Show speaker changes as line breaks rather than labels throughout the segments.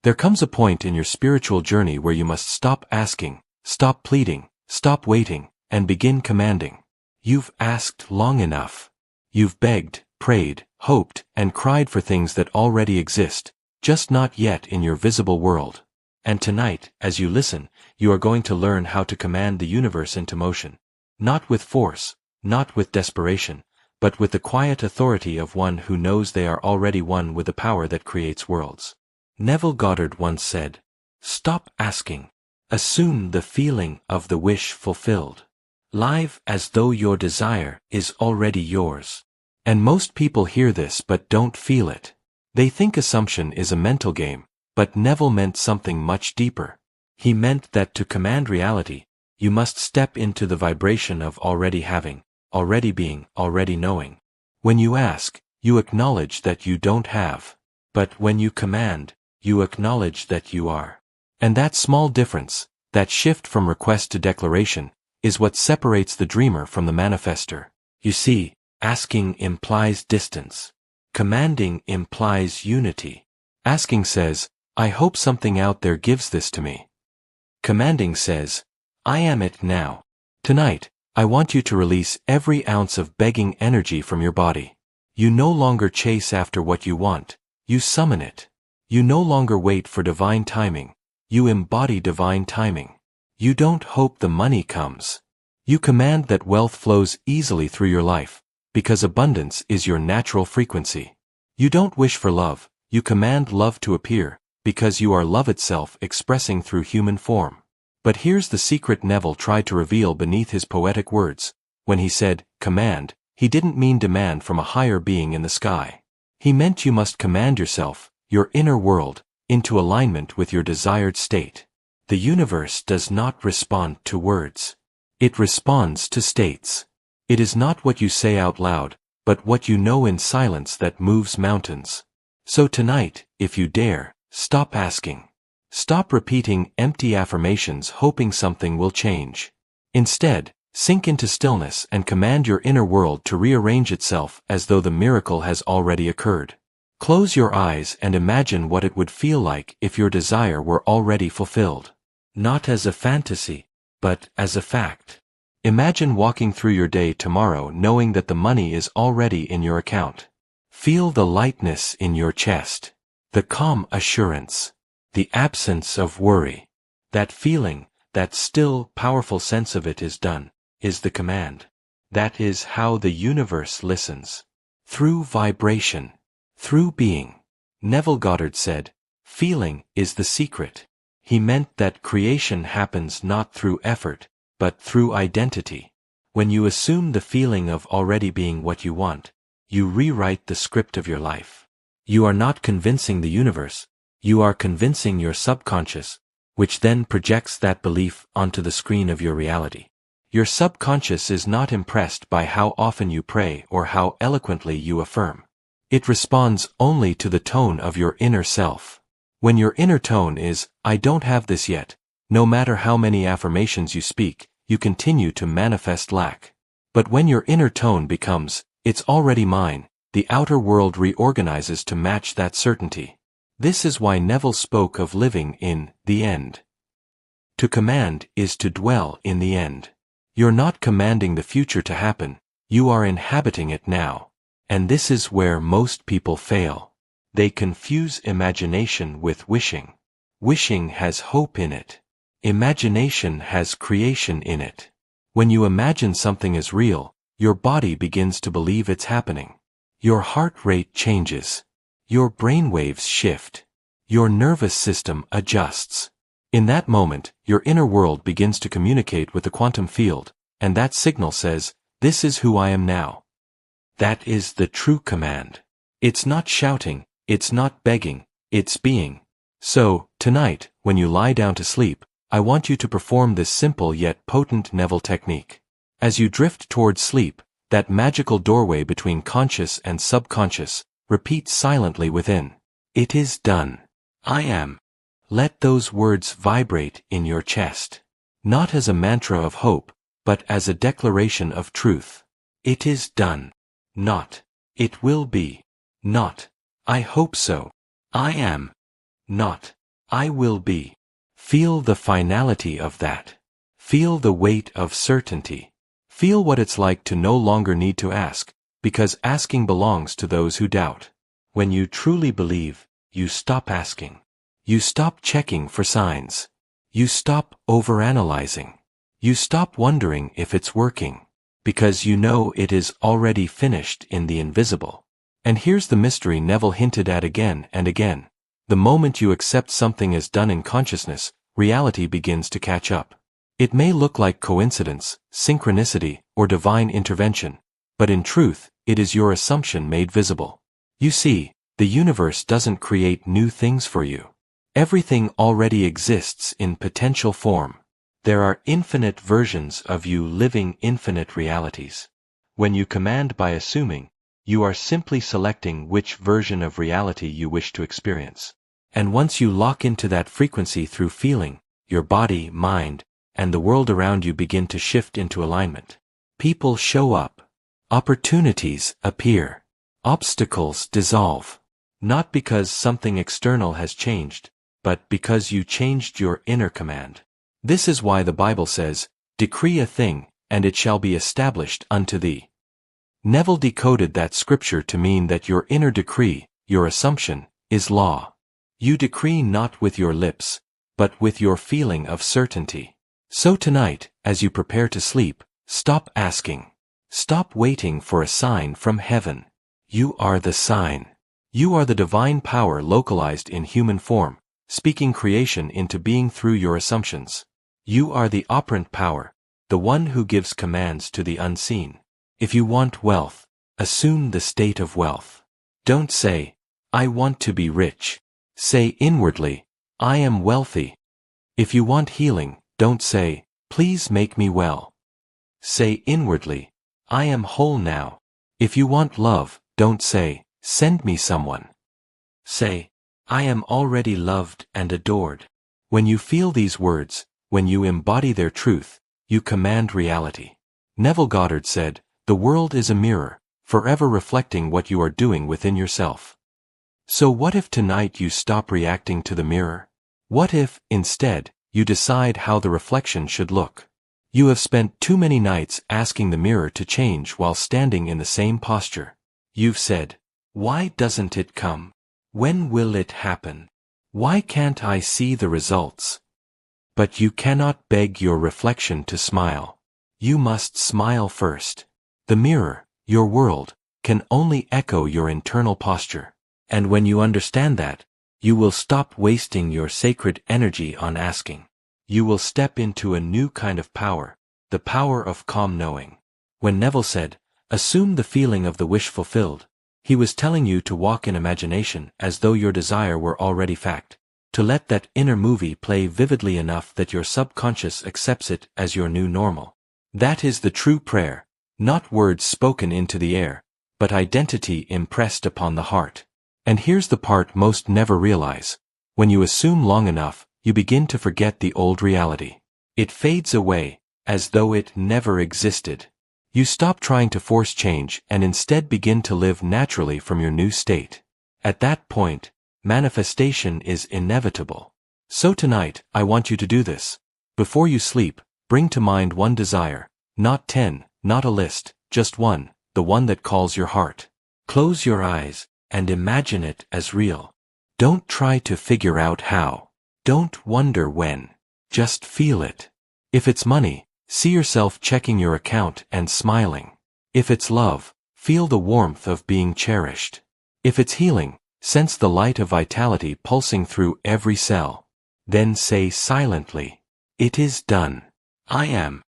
There comes a point in your spiritual journey where you must stop asking, stop pleading, stop waiting, and begin commanding. You've asked long enough. You've begged, prayed, hoped, and cried for things that already exist, just not yet in your visible world. And tonight, as you listen, you are going to learn how to command the universe into motion. Not with force, not with desperation, but with the quiet authority of one who knows they are already one with the power that creates worlds. Neville Goddard once said, "Stop asking. Assume the feeling of the wish fulfilled. Live as though your desire is already yours." And most people hear this but don't feel it. They think assumption is a mental game, but Neville meant something much deeper. He meant that to command reality, you must step into the vibration of already having, already being, already knowing. When you ask, you acknowledge that you don't have. But when you command, you acknowledge that you are. And that small difference, that shift from request to declaration, is what separates the dreamer from the manifester. You see, asking implies distance. Commanding implies unity. Asking says, "I hope something out there gives this to me." Commanding says, "I am it now." Tonight, I want you to release every ounce of begging energy from your body. You no longer chase after what you want, you summon it. You no longer wait for divine timing, you embody divine timing. You don't hope the money comes. You command that wealth flows easily through your life, because abundance is your natural frequency. You don't wish for love, you command love to appear, because you are love itself expressing through human form. But here's the secret Neville tried to reveal beneath his poetic words. When he said, command, he didn't mean demand from a higher being in the sky. He meant you must command yourself, your inner world, into alignment with your desired state. The universe does not respond to words. It responds to states. It is not what you say out loud, but what you know in silence that moves mountains. So tonight, if you dare, stop asking. Stop repeating empty affirmations hoping something will change. Instead, sink into stillness and command your inner world to rearrange itself as though the miracle has already occurred. Close your eyes and imagine what it would feel like if your desire were already fulfilled. Not as a fantasy, but as a fact. Imagine walking through your day tomorrow knowing that the money is already in your account. Feel the lightness in your chest, the calm assurance, the absence of worry. That feeling, that still, powerful sense of it is done, is the command. That is how the universe listens. Through vibration. Through being. Neville Goddard said, feeling is the secret. He meant that creation happens not through effort, but through identity. When you assume the feeling of already being what you want, you rewrite the script of your life. You are not convincing the universe, you are convincing your subconscious, which then projects that belief onto the screen of your reality. Your subconscious is not impressed by how often you pray or how eloquently you affirm. It responds only to the tone of your inner self. When your inner tone is, "I don't have this yet," no matter how many affirmations you speak, you continue to manifest lack. But when your inner tone becomes, "It's already mine," the outer world reorganizes to match that certainty. This is why Neville spoke of living in the end. To command is to dwell in the end. You're not commanding the future to happen, you are inhabiting it now. And this is where most people fail. They confuse imagination with wishing. Wishing has hope in it. Imagination has creation in it. When you imagine something is real, your body begins to believe it's happening. Your heart rate changes. Your brainwaves shift. Your nervous system adjusts. In that moment, your inner world begins to communicate with the quantum field, and that signal says, "This is who I am now." That is the true command. It's not shouting, it's not begging, it's being. So, tonight, when you lie down to sleep, I want you to perform this simple yet potent Neville technique. As you drift towards sleep, that magical doorway between conscious and subconscious, repeat silently within. It is done. I am. Let those words vibrate in your chest. Not as a mantra of hope, but as a declaration of truth. It is done. Not, it will be. Not, I hope so. I am. Not, I will be. Feel the finality of that. Feel the weight of certainty. Feel what it's like to no longer need to ask, because asking belongs to those who doubt. When you truly believe, you stop asking. You stop checking for signs. You stop overanalyzing. You stop wondering if it's working, because you know it is already finished in the invisible. And here's the mystery Neville hinted at again and again. The moment you accept something as done in consciousness, reality begins to catch up. It may look like coincidence, synchronicity, or divine intervention, but in truth, it is your assumption made visible. You see, the universe doesn't create new things for you. Everything already exists in potential form. There are infinite versions of you living infinite realities. When you command by assuming, you are simply selecting which version of reality you wish to experience. And once you lock into that frequency through feeling, your body, mind, and the world around you begin to shift into alignment. People show up. Opportunities appear. Obstacles dissolve. Not because something external has changed, but because you changed your inner command. This is why the Bible says, "Decree a thing, and it shall be established unto thee." Neville decoded that scripture to mean that your inner decree, your assumption, is law. You decree not with your lips, but with your feeling of certainty. So tonight, as you prepare to sleep, stop asking. Stop waiting for a sign from heaven. You are the sign. You are the divine power localized in human form, speaking creation into being through your assumptions. You are the operant power, the one who gives commands to the unseen. If you want wealth, assume the state of wealth. Don't say, "I want to be rich." Say inwardly, "I am wealthy." If you want healing, don't say, "Please make me well." Say inwardly, "I am whole now." If you want love, don't say, "Send me someone." Say, "I am already loved and adored." When you feel these words, when you embody their truth, you command reality. Neville Goddard said, "The world is a mirror, forever reflecting what you are doing within yourself." So what if tonight you stop reacting to the mirror? What if, instead, you decide how the reflection should look? You have spent too many nights asking the mirror to change while standing in the same posture. You've said, "Why doesn't it come? When will it happen? Why can't I see the results?" But you cannot beg your reflection to smile. You must smile first. The mirror, your world, can only echo your internal posture. And when you understand that, you will stop wasting your sacred energy on asking. You will step into a new kind of power, the power of calm knowing. When Neville said, "Assume the feeling of the wish fulfilled," he was telling you to walk in imagination as though your desire were already fact, to let that inner movie play vividly enough that your subconscious accepts it as your new normal. That is the true prayer, not words spoken into the air, but identity impressed upon the heart. And here's the part most never realize. When you assume long enough, you begin to forget the old reality. It fades away, as though it never existed. You stop trying to force change and instead begin to live naturally from your new state. At that point, manifestation is inevitable. So tonight, I want you to do this. Before you sleep, bring to mind one desire, not 10, not a list, just one, the one that calls your heart. Close your eyes and imagine it as real. Don't try to figure out how. Don't wonder when. Just feel it. If it's money, see yourself checking your account and smiling. If it's love, feel the warmth of being cherished. If it's healing, sense the light of vitality pulsing through every cell. Then say silently, "It is done. I am."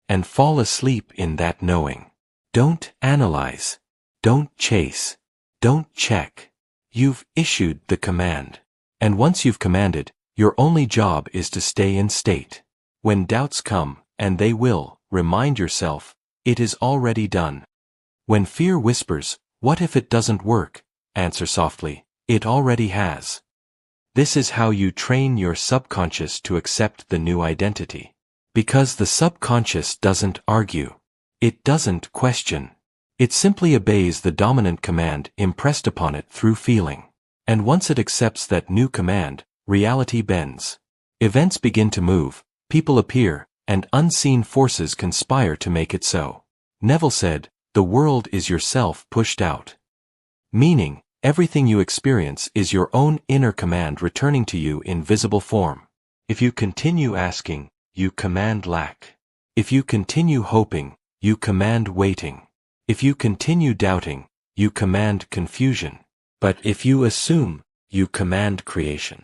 And fall asleep in that knowing. Don't analyze. Don't chase. Don't check. You've issued the command. And once you've commanded, your only job is to stay in state. When doubts come, and they will, remind yourself, it is already done. When fear whispers, "What if it doesn't work?" answer softly, "It already has." This is how you train your subconscious to accept the new identity. Because the subconscious doesn't argue. It doesn't question. It simply obeys the dominant command impressed upon it through feeling. And once it accepts that new command, reality bends. Events begin to move, people appear, and unseen forces conspire to make it so. Neville said, "The world is yourself pushed out." Meaning, everything you experience is your own inner command returning to you in visible form. If you continue asking, you command lack. If you continue hoping, you command waiting. If you continue doubting, you command confusion. But if you assume, you command creation.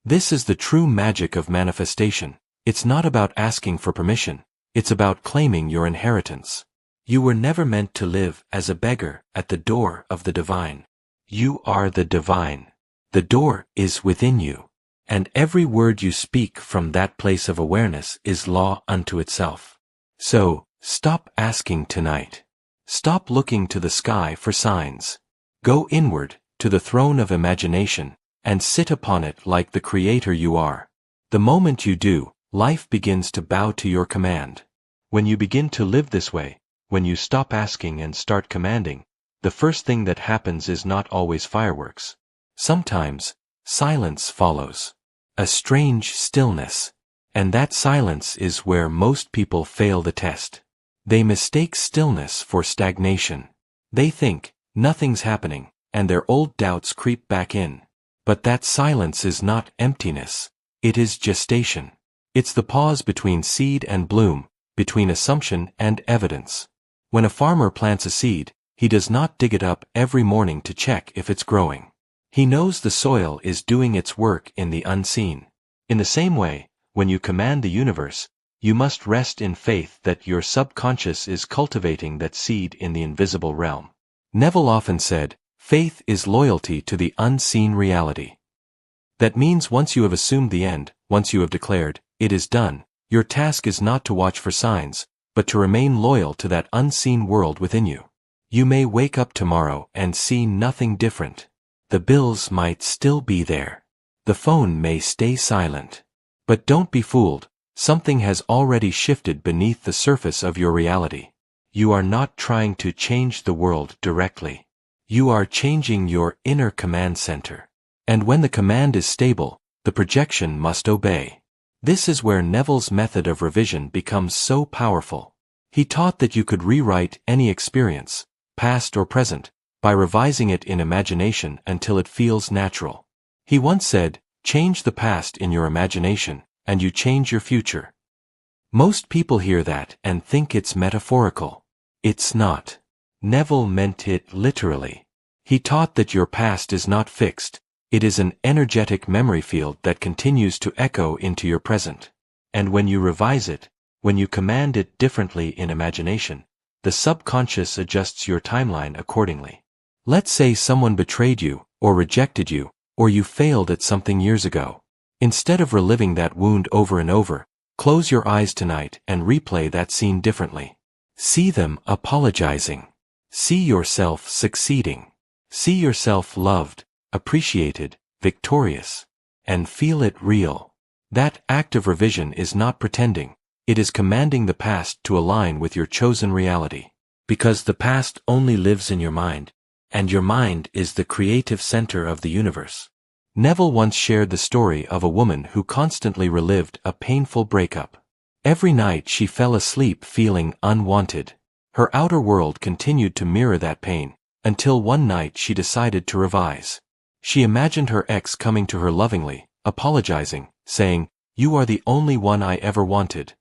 This is the true magic of manifestation. It's not about asking for permission, it's about claiming your inheritance. You were never meant to live as a beggar at the door of the divine. You are the divine. The door is within you. And every word you speak from that place of awareness is law unto itself. So, stop asking tonight. Stop looking to the sky for signs. Go inward, to the throne of imagination, and sit upon it like the creator you are. The moment you do, life begins to bow to your command. When you begin to live this way, when you stop asking and start commanding, the first thing that happens is not always fireworks. Sometimes, silence follows. A strange stillness. And that silence is where most people fail the test. They mistake stillness for stagnation. They think, nothing's happening, and their old doubts creep back in. But that silence is not emptiness. It is gestation. It's the pause between seed and bloom, between assumption and evidence. When a farmer plants a seed, he does not dig it up every morning to check if it's growing. He knows the soil is doing its work in the unseen. In the same way, when you command the universe, you must rest in faith that your subconscious is cultivating that seed in the invisible realm. Neville often said, faith is loyalty to the unseen reality. That means once you have assumed the end, once you have declared, it is done, your task is not to watch for signs, but to remain loyal to that unseen world within you. You may wake up tomorrow and see nothing different. The bills might still be there. The phone may stay silent. But don't be fooled, something has already shifted beneath the surface of your reality. You are not trying to change the world directly. You are changing your inner command center. And when the command is stable, the projection must obey. This is where Neville's method of revision becomes so powerful. He taught that you could rewrite any experience, past or present, by revising it in imagination until it feels natural. He once said, change the past in your imagination, and you change your future. Most people hear that and think it's metaphorical. It's not. Neville meant it literally. He taught that your past is not fixed, it is an energetic memory field that continues to echo into your present. And when you revise it, when you command it differently in imagination, the subconscious adjusts your timeline accordingly. Let's say someone betrayed you, or rejected you, or you failed at something years ago. Instead of reliving that wound over and over, close your eyes tonight and replay that scene differently. See them apologizing. See yourself succeeding. See yourself loved, appreciated, victorious. And feel it real. That act of revision is not pretending, it is commanding the past to align with your chosen reality. Because the past only lives in your mind, and your mind is the creative center of the universe. Neville once shared the story of a woman who constantly relived a painful breakup. Every night she fell asleep feeling unwanted. Her outer world continued to mirror that pain, until one night she decided to revise. She imagined her ex coming to her lovingly, apologizing, saying, "You are the only one I ever wanted."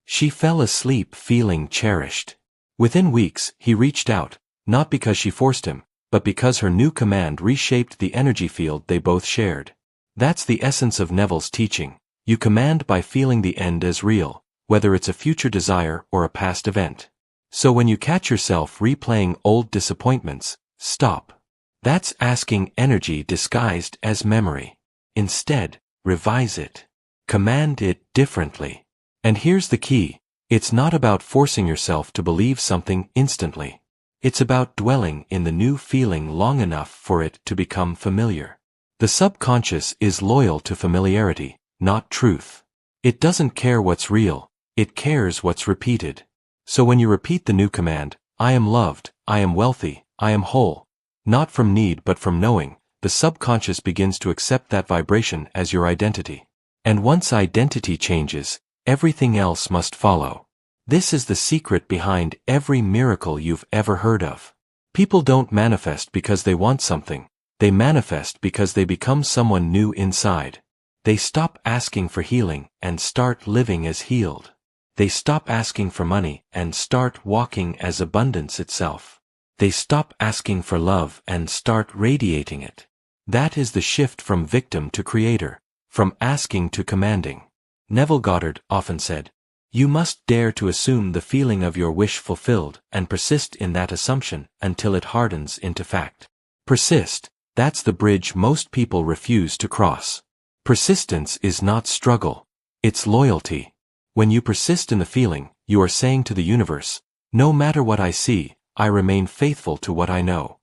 She fell asleep feeling cherished. Within weeks, he reached out, not because she forced him, but because her new command reshaped the energy field they both shared. That's the essence of Neville's teaching. You command by feeling the end as real, whether it's a future desire or a past event. So when you catch yourself replaying old disappointments, stop. That's asking energy disguised as memory. Instead, revise it. Command it differently. And here's the key. It's not about forcing yourself to believe something instantly. It's about dwelling in the new feeling long enough for it to become familiar. The subconscious is loyal to familiarity, not truth. It doesn't care what's real, it cares what's repeated. So when you repeat the new command, I am loved, I am wealthy, I am whole, not from need but from knowing, the subconscious begins to accept that vibration as your identity. And once identity changes, everything else must follow. This is the secret behind every miracle you've ever heard of. People don't manifest because they want something. They manifest because they become someone new inside. They stop asking for healing and start living as healed. They stop asking for money and start walking as abundance itself. They stop asking for love and start radiating it. That is the shift from victim to creator, from asking to commanding. Neville Goddard often said, "You must dare to assume the feeling of your wish fulfilled and persist in that assumption until it hardens into fact." Persist, that's the bridge most people refuse to cross. Persistence is not struggle, it's loyalty. When you persist in the feeling, you are saying to the universe, "No matter what I see, I remain faithful to what I know."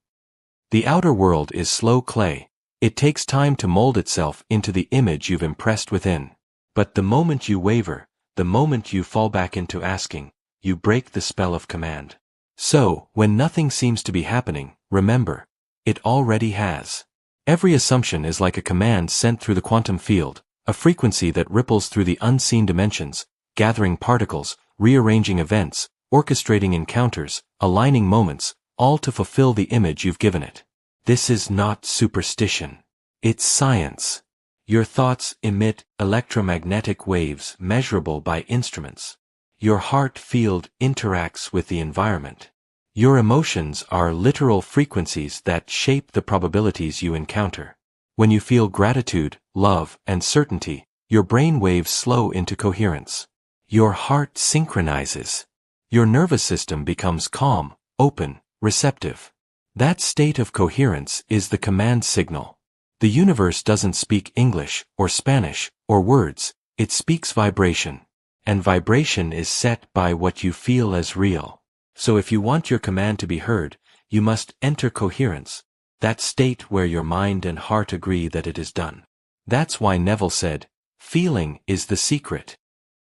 The outer world is slow clay. It takes time to mold itself into the image you've impressed within. But the moment you waver, the moment you fall back into asking, you break the spell of command. So, when nothing seems to be happening, remember, it already has. Every assumption is like a command sent through the quantum field, a frequency that ripples through the unseen dimensions, gathering particles, rearranging events, orchestrating encounters, aligning moments, all to fulfill the image you've given it. This is not superstition. It's science. Your thoughts emit electromagnetic waves measurable by instruments. Your heart field interacts with the environment. Your emotions are literal frequencies that shape the probabilities you encounter. When you feel gratitude, love, and certainty, your brain waves slow into coherence. Your heart synchronizes. Your nervous system becomes calm, open, receptive. That state of coherence is the command signal. The universe doesn't speak English, or Spanish, or words, it speaks vibration. And vibration is set by what you feel as real. So if you want your command to be heard, you must enter coherence, that state where your mind and heart agree that it is done. That's why Neville said, "Feeling is the secret."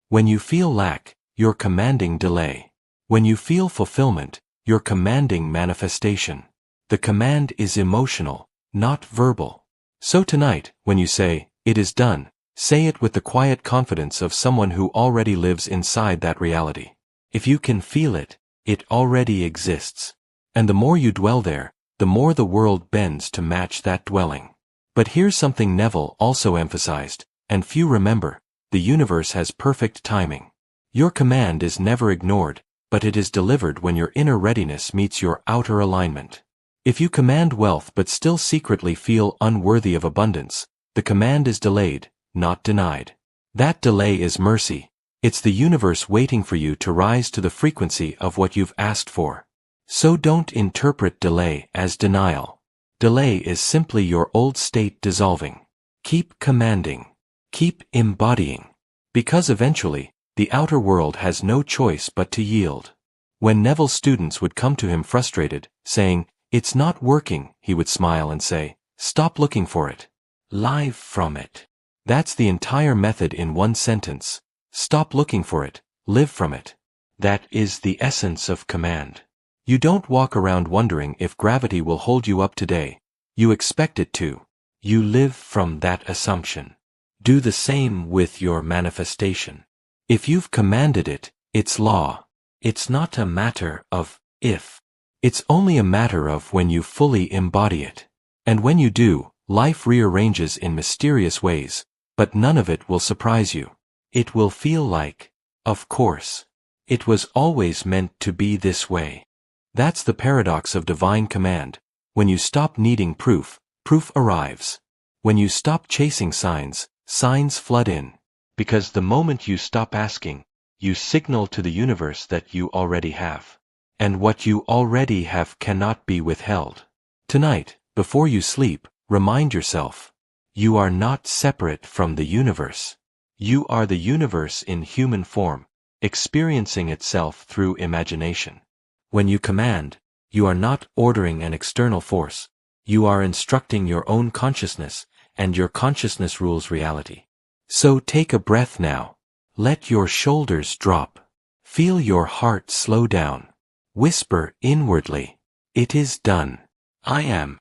When you feel lack, you're commanding delay. When you feel fulfillment, you're commanding manifestation. The command is emotional, not verbal. So tonight, when you say, "It is done," say it with the quiet confidence of someone who already lives inside that reality. If you can feel it, it already exists. And the more you dwell there, the more the world bends to match that dwelling. But here's something Neville also emphasized, and few remember: the universe has perfect timing. Your command is never ignored, but it is delivered when your inner readiness meets your outer alignment. If you command wealth but still secretly feel unworthy of abundance, the command is delayed, not denied. That delay is mercy. It's the universe waiting for you to rise to the frequency of what you've asked for. So don't interpret delay as denial. Delay is simply your old state dissolving. Keep commanding. Keep embodying. Because eventually, the outer world has no choice but to yield. When Neville's students would come to him frustrated, saying, "It's not working," he would smile and say, "Stop looking for it. Live from it." That's the entire method in one sentence. Stop looking for it, live from it. That is the essence of command. You don't walk around wondering if gravity will hold you up today. You expect it to. You live from that assumption. Do the same with your manifestation. If you've commanded it, it's law. It's not a matter of if. It's only a matter of when you fully embody it. And when you do, life rearranges in mysterious ways, but none of it will surprise you. It will feel like, of course, it was always meant to be this way. That's the paradox of divine command. When you stop needing proof, proof arrives. When you stop chasing signs, signs flood in. Because the moment you stop asking, you signal to the universe that you already have. And what you already have cannot be withheld. Tonight, before you sleep, remind yourself, you are not separate from the universe. You are the universe in human form, experiencing itself through imagination. When you command, you are not ordering an external force. You are instructing your own consciousness, and your consciousness rules reality. So take a breath now. Let your shoulders drop. Feel your heart slow down. Whisper inwardly, "It is done. I am."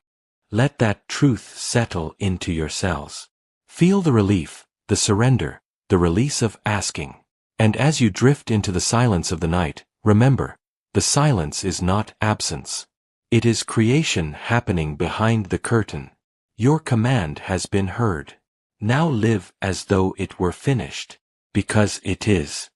Let that truth settle into your cells. Feel the relief, the surrender, the release of asking. And as you drift into the silence of the night, remember, the silence is not absence. It is creation happening behind the curtain. Your command has been heard. Now live as though it were finished, because it is.